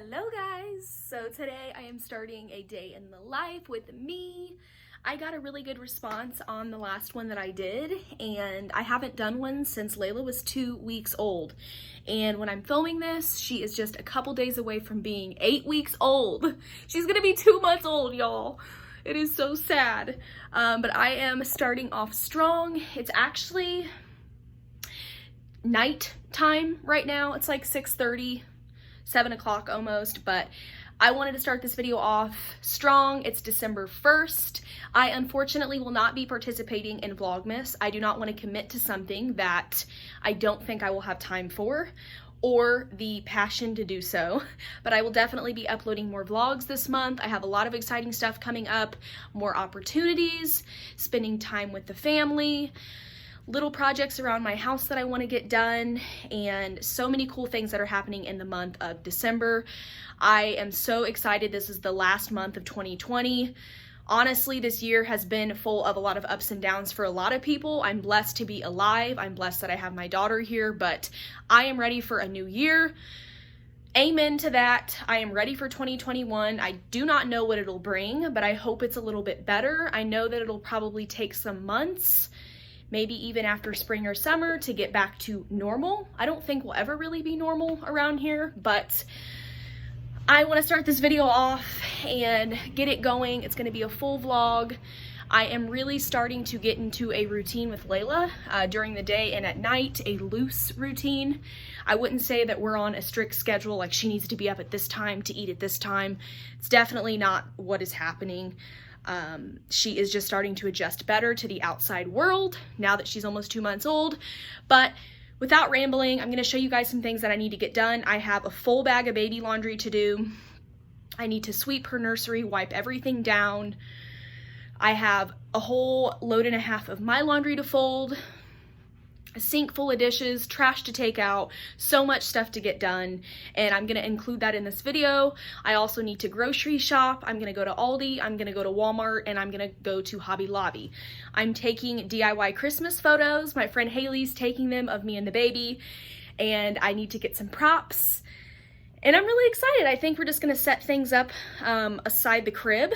Hello guys! So today I am starting a day in the life with me. I got a really good response on the last one that I did, and I haven't done one since Layla was 2 weeks old. And when I'm filming this, she is just a couple days away from being 8 weeks old. She's gonna be 2 months old, y'all. It is so sad. But I am starting off strong. It's actually night time right now. It's like 6:30. 7 o'clock almost, but I wanted to start this video off strong. It's December 1st. I unfortunately will not be participating in Vlogmas. I do not want to commit to something that I don't think I will have time for or the passion to do so, but I will definitely be uploading more vlogs this month. I have a lot of exciting stuff coming up, more opportunities, spending time with the family, little projects around my house that I want to get done, and so many cool things that are happening in the month of December. I am so excited. This is the last month of 2020. Honestly, this year has been full of a lot of ups and downs for a lot of people. I'm blessed to be alive. I'm blessed that I have my daughter here, but I am ready for a new year. Amen to that. I am ready for 2021. I do not know what it'll bring, but I hope it's a little bit better. I know that it'll probably take some months, maybe even after spring or summer, to get back to normal. I don't think we'll ever really be normal around here, but I want to start this video off and get it going. It's going to be a full vlog. I am really starting to get into a routine with Layla during the day and at night, a loose routine. I wouldn't say that we're on a strict schedule, like she needs to be up at this time to eat at this time. It's definitely not what is happening. She is just starting to adjust better to the outside world now that she's almost 2 months old. But without rambling, I'm going to show you guys some things that I need to get done. I have a full bag of baby laundry to do. I need to sweep her nursery, wipe everything down. I have a whole load and a half of my laundry to fold, a sink full of dishes, trash to take out, so much stuff to get done, and I'm gonna include that in this video. I also need to grocery shop. I'm gonna go to Aldi, I'm gonna go to Walmart, and I'm gonna go to Hobby Lobby. I'm taking DIY Christmas photos. My friend Haley's taking them of me and the baby, and I need to get some props, and I'm really excited. I think we're just gonna set things up aside the crib.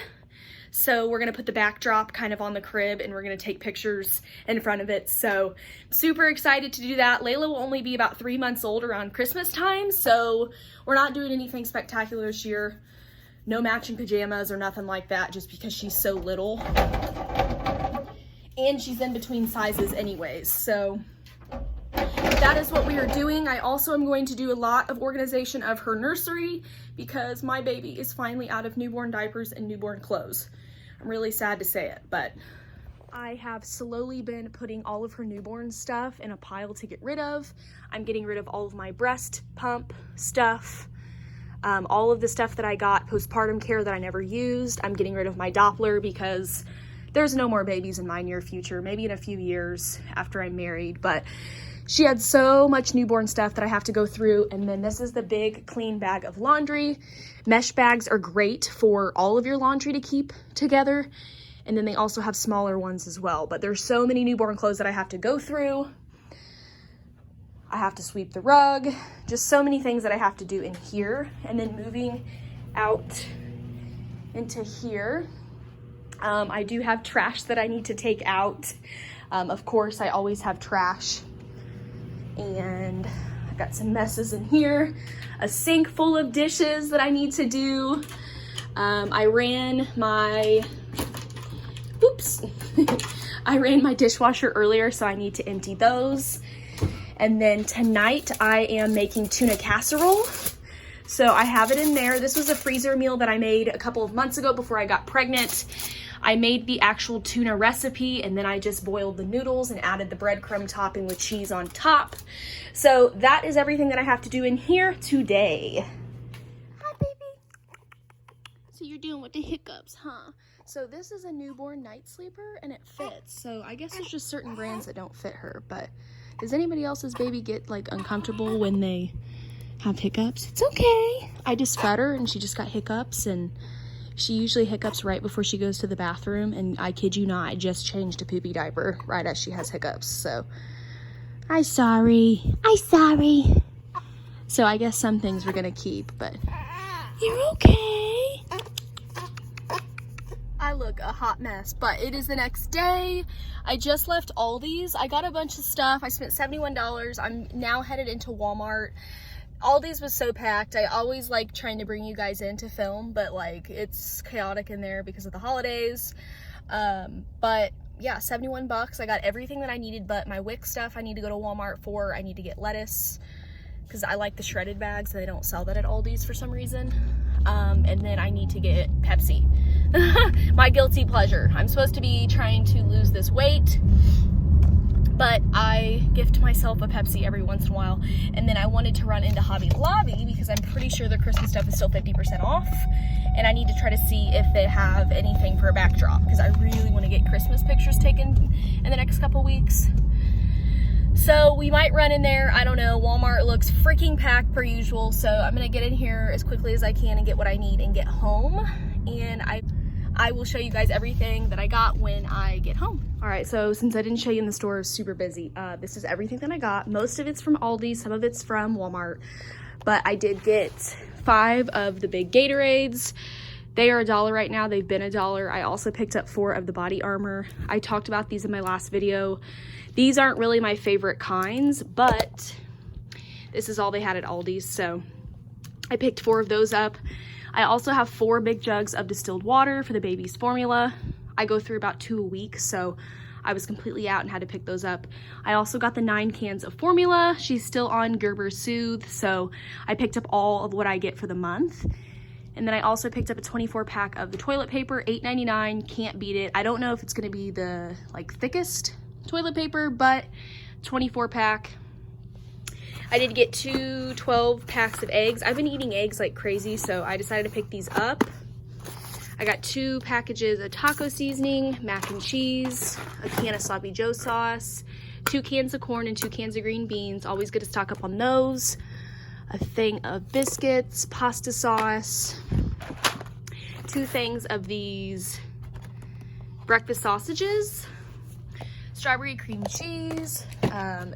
So we're gonna put the backdrop kind of on the crib and we're gonna take pictures in front of it. So super excited to do that. Layla will only be about 3 months old around Christmas time, so we're not doing anything spectacular this year. No matching pajamas or nothing like that, just because she's so little. And she's in between sizes anyways, so that is what we are doing. I also am going to do a lot of organization of her nursery because my baby is finally out of newborn diapers and newborn clothes. I'm really sad to say it, but I have slowly been putting all of her newborn stuff in a pile to get rid of. I'm getting rid of all of my breast pump stuff, all of the stuff that I got postpartum care that I never used. I'm getting rid of my Doppler because there's no more babies in my near future, maybe in a few years after I'm married, but she had so much newborn stuff that I have to go through. And then this is the big clean bag of laundry. Mesh bags are great for all of your laundry to keep together. And then they also have smaller ones as well. But there's so many newborn clothes that I have to go through. I have to sweep the rug. Just so many things that I have to do in here. And then moving out into here, I do have trash that I need to take out. Of course, I always have trash. And I've got some messes in here, a sink full of dishes that I need to do. I ran my dishwasher earlier, so I need to empty those. And then tonight I am making tuna casserole. So I have it in there. This was a freezer meal that I made a couple of months ago before I got pregnant. I made the actual tuna recipe and then I just boiled the noodles and added the breadcrumb topping with cheese on top. So that is everything that I have to do in here today. Hi, baby. So you're dealing with the hiccups, huh? So this is a newborn night sleeper and it fits. So I guess there's just certain brands that don't fit her, but does anybody else's baby get like uncomfortable when they have hiccups? It's okay. I just fed her and she just got hiccups, and she usually hiccups right before she goes to the bathroom, and I kid you not, I just changed a poopy diaper right as she has hiccups, so I'm sorry. So I guess some things we're gonna keep, but you're okay. I look a hot mess, but it is the next day. I just left Aldi's. I got a bunch of stuff. I spent $71. I'm now headed into Walmart. Aldi's was so packed. I always like trying to bring you guys in to film, but like it's chaotic in there because of the holidays. But yeah, 71 bucks. I got everything that I needed, but my wick stuff I need to go to Walmart for. I need to get lettuce because I like the shredded bags. They don't sell that at Aldi's for some reason. And then I need to get Pepsi. My guilty pleasure. I'm supposed to be trying to lose this weight, but I gift myself a Pepsi every once in a while. And then I wanted to run into Hobby Lobby because I'm pretty sure the Christmas stuff is still 50% off. And I need to try to see if they have anything for a backdrop because I really want to get Christmas pictures taken in the next couple weeks. So we might run in there. I don't know. Walmart looks freaking packed per usual. So I'm going to get in here as quickly as I can and get what I need and get home. And I will show you guys everything that I got when I get home. All right, so since I didn't show you in the store, I was super busy. This is everything that I got. Most of it's from Aldi, some of it's from Walmart, but I did get 5 of the big Gatorades. They are $1 right now. They've been $1. I also picked up 4 of the body armor. I talked about these in my last video. These aren't really my favorite kinds, but this is all they had at Aldi's, so I picked 4 of those up. I also have 4 big jugs of distilled water for the baby's formula. I go through about 2 a week, so I was completely out and had to pick those up. I also got the 9 cans of formula. She's still on Gerber Soothe, so I picked up all of what I get for the month. And then I also picked up a 24 pack of the toilet paper, $8.99, can't beat it. I don't know if it's gonna be the like thickest toilet paper, but 24 pack. I did get 2 12 packs of eggs. I've been eating eggs like crazy, so I decided to pick these up. I got 2 packages of taco seasoning, mac and cheese, a can of sloppy joe sauce, 2 cans of corn and 2 cans of green beans. Always good to stock up on those. A thing of biscuits, pasta sauce, 2 things of these breakfast sausages, strawberry cream cheese,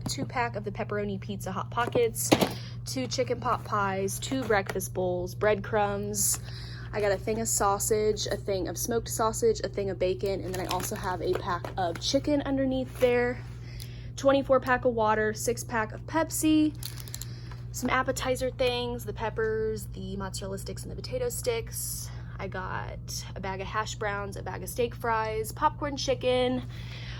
2 pack of the pepperoni pizza hot pockets, 2 chicken pot pies, 2 breakfast bowls, breadcrumbs. I got a thing of sausage, a thing of smoked sausage, a thing of bacon, and then I also have a pack of chicken underneath there, 24 pack of water, 6 pack of Pepsi, some appetizer things, the peppers, the mozzarella sticks, and the potato sticks. I got a bag of hash browns, a bag of steak fries, popcorn chicken,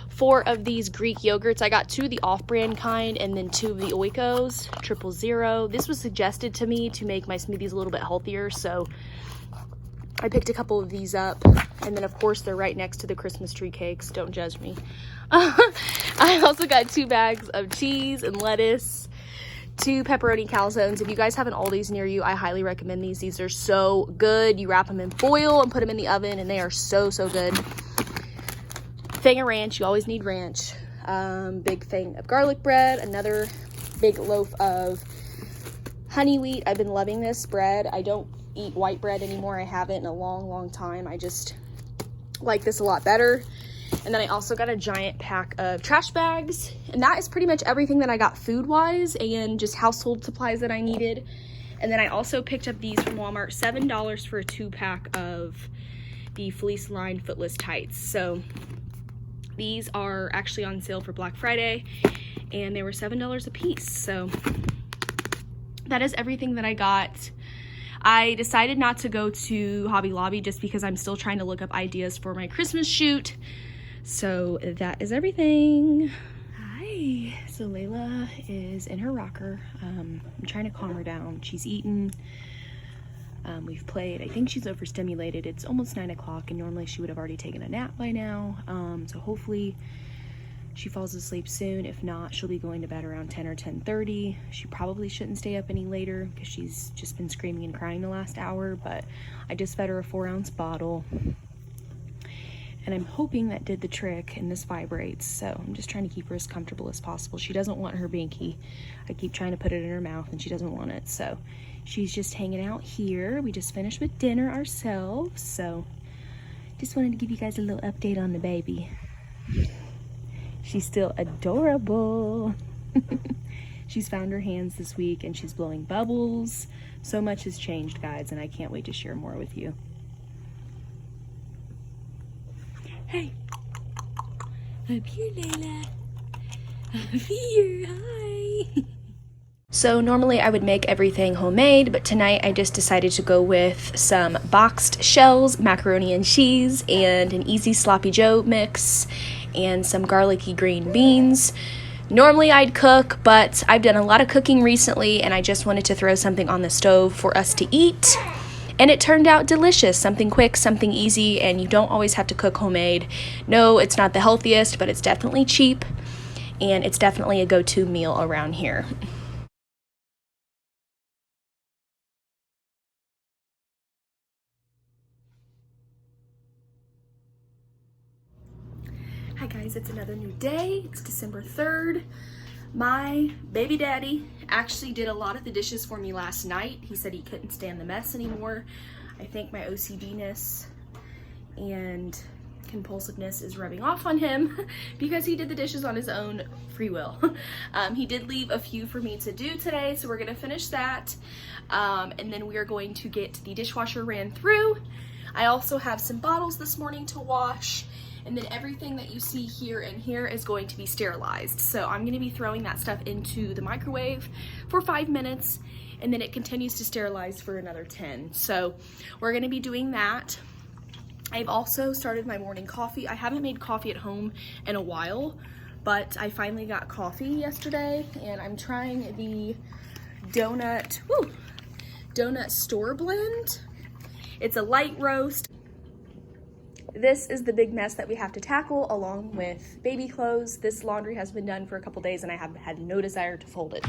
4 of these Greek yogurts. I got 2 of the off-brand kind and then 2 of the Oikos, 000. This was suggested to me to make my smoothies a little bit healthier, so I picked a couple of these up. And then, of course, they're right next to the Christmas tree cakes. Don't judge me. I also got 2 bags of cheese and lettuce, 2 pepperoni calzones. If you guys have an Aldi's near you, I highly recommend these. These are so good. You wrap them in foil and put them in the oven, and they are so, so good. Thing of ranch. You always need ranch. Big thing of garlic bread. Another big loaf of honey wheat. I've been loving this bread. I don't eat white bread anymore. I haven't in a long, long time. I just like this a lot better. And then I also got a giant pack of trash bags, and that is pretty much everything that I got food-wise and just household supplies that I needed. And then I also picked up these from Walmart, $7 for a 2-pack of the fleece lined footless tights. So these are actually on sale for Black Friday, and they were $7 a piece. So that is everything that I got. I decided not to go to Hobby Lobby just because I'm still trying to look up ideas for my Christmas shoot. So that is everything. Hi. So Layla is in her rocker. I'm trying to calm her down. She's eaten. We've played. I think she's overstimulated. It's almost 9 o'clock, and normally she would have already taken a nap by now. So hopefully she falls asleep soon. If not, she'll be going to bed around 10 or 10:30. She probably shouldn't stay up any later because she's just been screaming and crying the last hour, but I just fed her a 4-ounce bottle. And I'm hoping that did the trick, and this vibrates. So I'm just trying to keep her as comfortable as possible. She doesn't want her binky. I keep trying to put it in her mouth and she doesn't want it. So she's just hanging out here. We just finished with dinner ourselves. So just wanted to give you guys a little update on the baby. She's still adorable. She's found her hands this week and she's blowing bubbles. So much has changed, guys, and I can't wait to share more with you. Hey. Up here, Layla. Up here, hi. So normally I would make everything homemade, but tonight I just decided to go with some boxed shells, macaroni and cheese, and an easy sloppy joe mix, and some garlicky green beans. Normally I'd cook, but I've done a lot of cooking recently, and I just wanted to throw something on the stove for us to eat. And it turned out delicious, something quick, something easy, and you don't always have to cook homemade. No, it's not the healthiest, but it's definitely cheap, and it's definitely a go-to meal around here. Hi guys, it's another new day. It's December 3rd. My baby daddy actually did a lot of the dishes for me last night. He said he couldn't stand the mess anymore. I think my OCD-ness and compulsiveness is rubbing off on him because he did the dishes on his own free will. He did leave a few for me to do today, so we're gonna finish that. And then we are going to get the dishwasher ran through. I also have some bottles this morning to wash. And then everything that you see here and here is going to be sterilized. So I'm gonna be throwing that stuff into the microwave for 5 minutes, and then it continues to sterilize for another 10. So we're gonna be doing that. I've also started my morning coffee. I haven't made coffee at home in a while, but I finally got coffee yesterday, and I'm trying the donut store blend. It's a light roast. This is the big mess that we have to tackle along with baby clothes. This laundry has been done for a couple days and I have had no desire to fold it.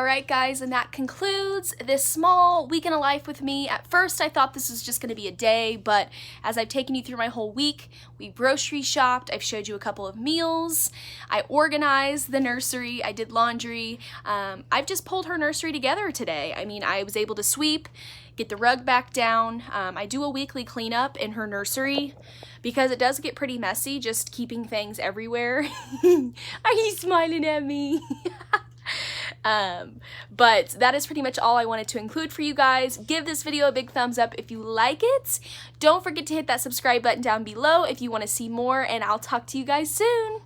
Alright guys, and that concludes this small week in a life with me. At first I thought this was just going to be a day, but as I've taken you through my whole week, we grocery shopped, I've showed you a couple of meals, I organized the nursery, I did laundry, I've just pulled her nursery together today. I mean, I was able to sweep, get the rug back down. I do a weekly cleanup in her nursery because it does get pretty messy just keeping things everywhere. Are you smiling at me? But that is pretty much all I wanted to include for you guys. Give this video a big thumbs up if you like it. Don't forget to hit that subscribe button down below if you want to see more, and I'll talk to you guys soon.